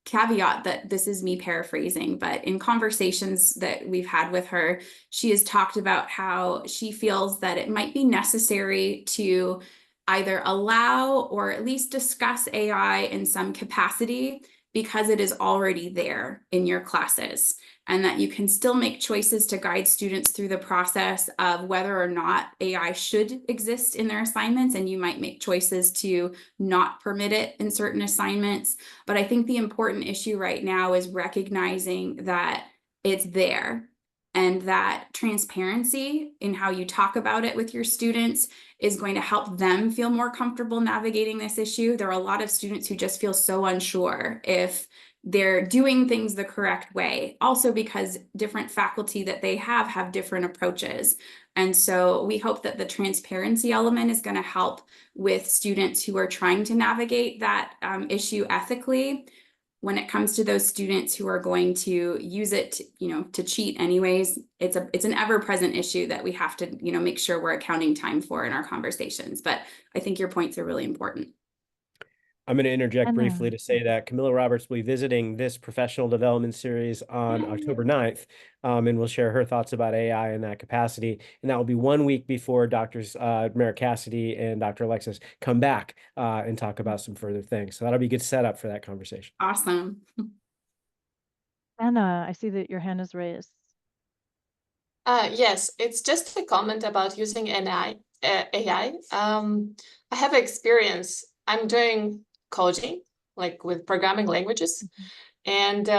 caveat that this is me paraphrasing, but in conversations that we've had with her, she has talked about how she feels that it might be necessary to either allow or at least discuss AI in some capacity because it is already there in your classes, and that you can still make choices to guide students through the process of whether or not AI should exist in their assignments, and you might make choices to not permit it in certain assignments. But I think the important issue right now is recognizing that it's there, and that transparency in how you talk about it with your students is going to help them feel more comfortable navigating this issue. There are a lot of students who just feel so unsure if they're doing things the correct way, also because different faculty that they have different approaches. And so we hope that the transparency element is going to help with students who are trying to navigate that issue ethically. When it comes to those students who are going to use it, to cheat anyways, it's an ever-present issue that we have to, make sure we're accounting time for in our conversations. But I think your points are really important. I'm going to interject And briefly to say that Camilla Roberts will be visiting this professional development series on October 9th, and will share her thoughts about AI in that capacity. And that will be 1 week before Doctors Merrick, Cassidy and Dr. Alexis come back and talk about some further things. So that'll be a good setup for that conversation. Awesome. Anna, I see that your hand is raised. Yes, it's just a comment about using AI. I have experience. I'm doing coding, like with programming languages. And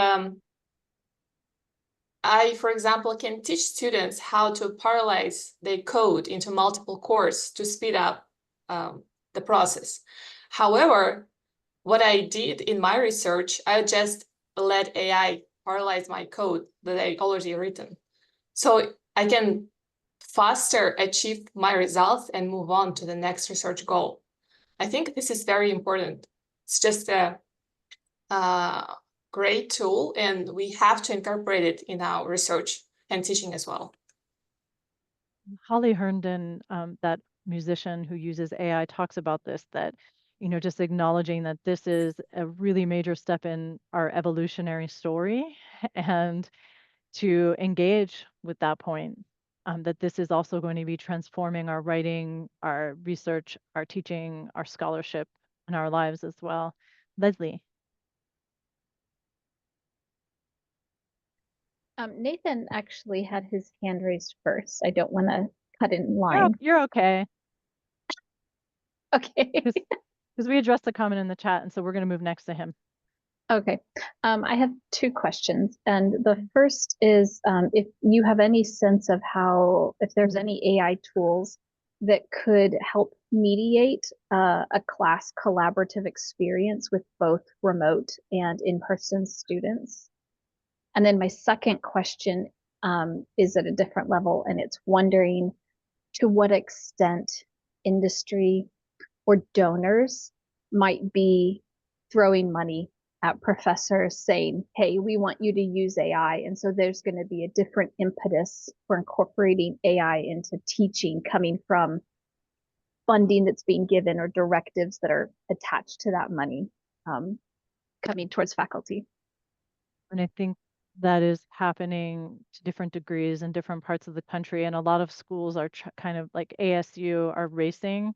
I, for example, can teach students how to parallelize their code into multiple cores to speed up the process. However, what I did in my research, I just let AI parallelize my code that I already written. So I can faster achieve my results and move on to the next research goal. I think this is very important. It's just a great tool, and we have to incorporate it in our research and teaching as well. Holly Herndon, that musician who uses AI, talks about this, that, just acknowledging that this is a really major step in our evolutionary story and to engage with that point, that this is also going to be transforming our writing, our research, our teaching, our scholarship, and our lives as well. Leslie. Nathan actually had his hand raised first. I don't want to cut in line. You're okay. Okay. Because we addressed the comment in the chat, and so we're going to move next to him. Okay. I have two questions. And the first is if you have any sense of if there's any AI tools that could help mediate a class collaborative experience with both remote and in-person students. And then my second question is at a different level, and it's wondering to what extent industry or donors might be throwing money at professors saying, hey, we want you to use AI. And so there's going to be a different impetus for incorporating AI into teaching coming from funding that's being given or directives that are attached to that money coming towards faculty. And I think that is happening to different degrees in different parts of the country. And a lot of schools are kind of like ASU are racing.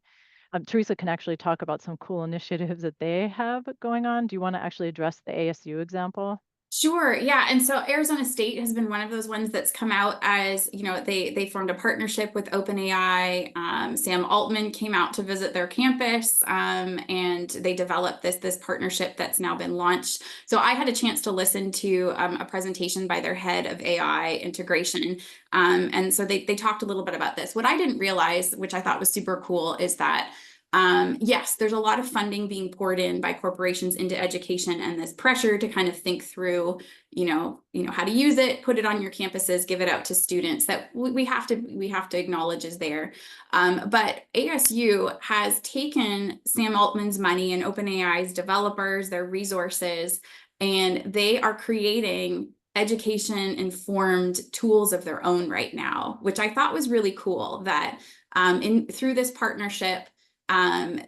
Theresa can actually talk about some cool initiatives that they have going on. Do you want to actually address the ASU example? Sure. Yeah. And so Arizona State has been one of those ones that's come out as, they formed a partnership with OpenAI. Sam Altman came out to visit their campus and they developed this partnership that's now been launched. So I had a chance to listen to a presentation by their head of AI integration. And so they talked a little bit about this. What I didn't realize, which I thought was super cool, is that yes, there's a lot of funding being poured in by corporations into education, and this pressure to kind of think through, how to use it, put it on your campuses, give it out to students, that we have to acknowledge is there. But ASU has taken Sam Altman's money and OpenAI's developers, their resources, and they are creating education-informed tools of their own right now, which I thought was really cool. That through this partnership,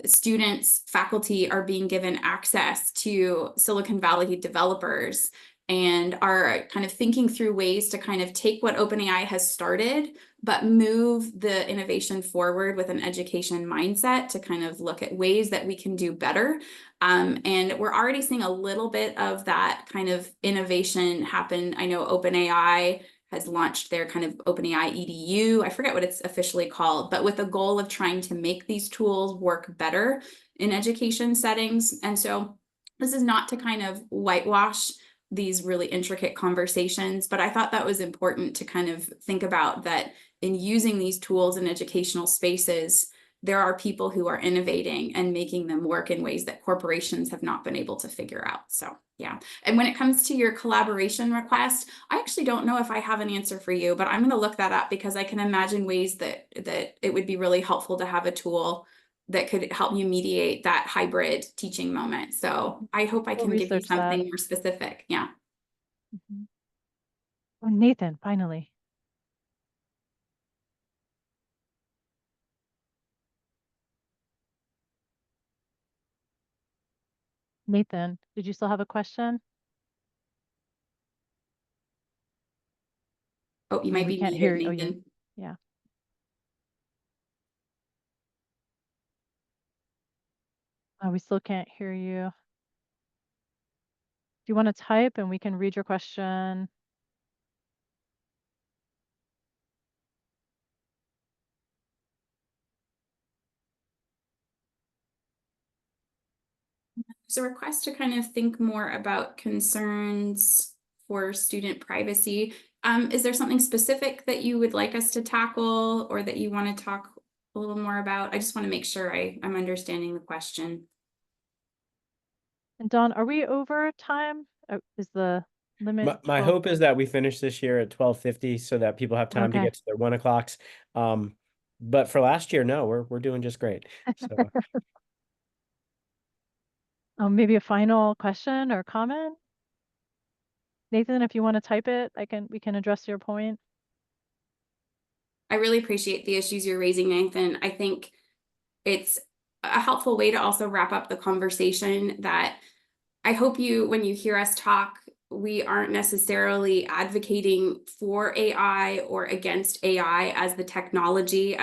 students, faculty are being given access to Silicon Valley developers and are kind of thinking through ways to kind of take what OpenAI has started, but move the innovation forward with an education mindset to kind of look at ways that we can do better. And we're already seeing a little bit of that kind of innovation happen. I know OpenAI has launched their kind of OpenAI EDU. I forget what it's officially called, but with the goal of trying to make these tools work better in education settings. And so this is not to kind of whitewash these really intricate conversations, but I thought that was important to kind of think about that in using these tools in educational spaces, there are people who are innovating and making them work in ways that corporations have not been able to figure out. So yeah. And when it comes to your collaboration request, I actually don't know if I have an answer for you, but I'm going to look that up because I can imagine ways that it would be really helpful to have a tool that could help you mediate that hybrid teaching moment. So I hope I can give you something more specific. Yeah. Oh, Nathan, finally. Nathan, did you still have a question? Oh, you Yeah, might we be can't muted, hear you. Oh, Nathan. yeah. Oh, we still can't hear you. Do you want to type and we can read your question? There's a request to kind of think more about concerns for student privacy. Is there something specific that you would like us to tackle or that you want to talk a little more about? I just want to make sure I'm understanding the question. And Dawn, are we over time? Is the limit My 12? hope is that we finish this year at 12:50 so that people have time to Okay. get to their 1 o'clocks. But for last year, no, we're doing just great. So Maybe a final question or comment? Nathan, if you want to type it, we can address your point. I really appreciate the issues you're raising, Nathan. I think it's a helpful way to also wrap up the conversation that I hope when you hear us talk, we aren't necessarily advocating for AI or against AI as the technology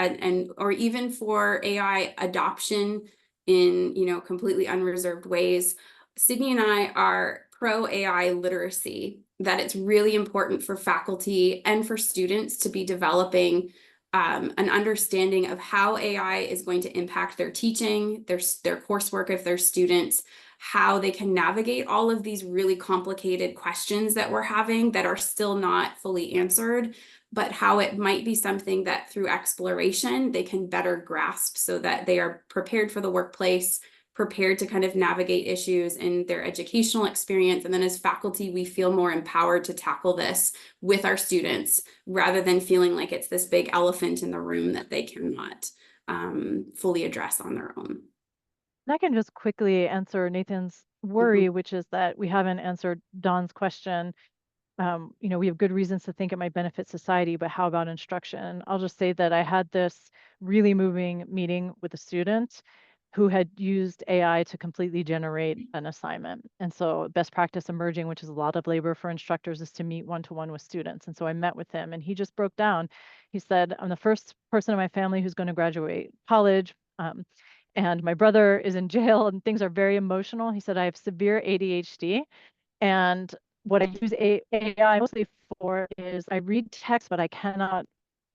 or even for AI adoption in, completely unreserved ways. Cydney and I are pro AI literacy, that it's really important for faculty and for students to be developing an understanding of how AI is going to impact their teaching, their coursework of their students, how they can navigate all of these really complicated questions that we're having that are still not fully answered, but how it might be something that through exploration they can better grasp so that they are prepared for the workplace, prepared to kind of navigate issues in their educational experience. And then as faculty, we feel more empowered to tackle this with our students rather than feeling like it's this big elephant in the room that they cannot fully address on their own. And I can just quickly answer Nathan's worry, which is that we haven't answered Dawn's question. We have good reasons to think it might benefit society, but how about instruction? I'll just say that I had this really moving meeting with a student who had used AI to completely generate an assignment. And so best practice emerging, which is a lot of labor for instructors, is to meet one-to-one with students. And so I met with him and he just broke down. He said, I'm the first person in my family who's going to graduate college. And my brother is in jail and things are very emotional. He said, I have severe ADHD. And what I use AI mostly for is I read text, but I cannot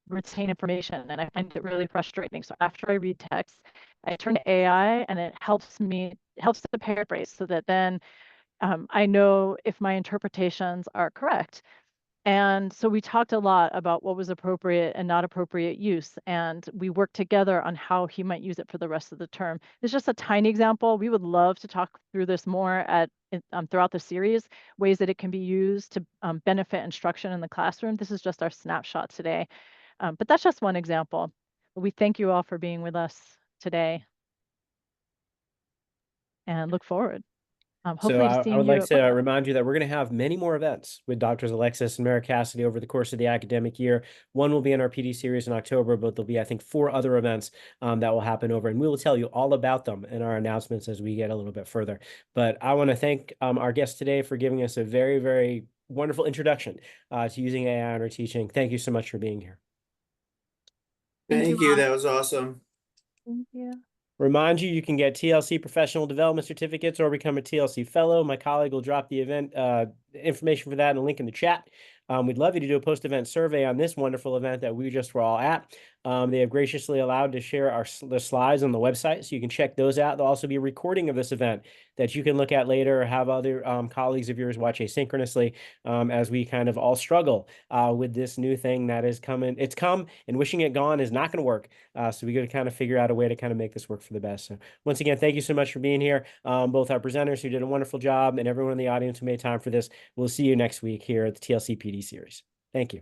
retain information. And I find it really frustrating. So after I read text, I turn to AI and it helps to paraphrase so that then I know if my interpretations are correct. And so we talked a lot about what was appropriate and not appropriate use. And we worked together on how he might use it for the rest of the term. It's just a tiny example. We would love to talk through this more throughout the series, ways that it can be used to benefit instruction in the classroom. This is just our snapshot today. But that's just one example. We thank you all for being with us today and look forward. Hopefully So to I seeing would you like at to book club. remind you that we're going to have many more events with Doctors Alexis and Merrick Cassidy over the course of the academic year. One will be in our PD series in October, but there'll be, I think, 4 other events that will happen over, and we will tell you all about them in our announcements as we get a little bit further. But I want to thank our guest today for giving us a very, very wonderful introduction to using AI in our teaching. Thank you so much for being here. Thank you Thank you. all. That was awesome. Thank you. Remind you can get TLC professional development certificates or become a TLC fellow. My colleague will drop the event information for that and a link in the chat. We'd love you to do a post-event survey on this wonderful event that we just were all at. They have graciously allowed to share the slides on the website, so you can check those out. There'll also be a recording of this event that you can look at later or have other colleagues of yours watch asynchronously as we kind of all struggle with this new thing that is coming. It's come, and wishing it gone is not going to work. So we got to kind of figure out a way to kind of make this work for the best. So once again, thank you so much for being here. Both our presenters who did a wonderful job and everyone in the audience who made time for this. We'll see you next week here at the TLC PD series. Thank you.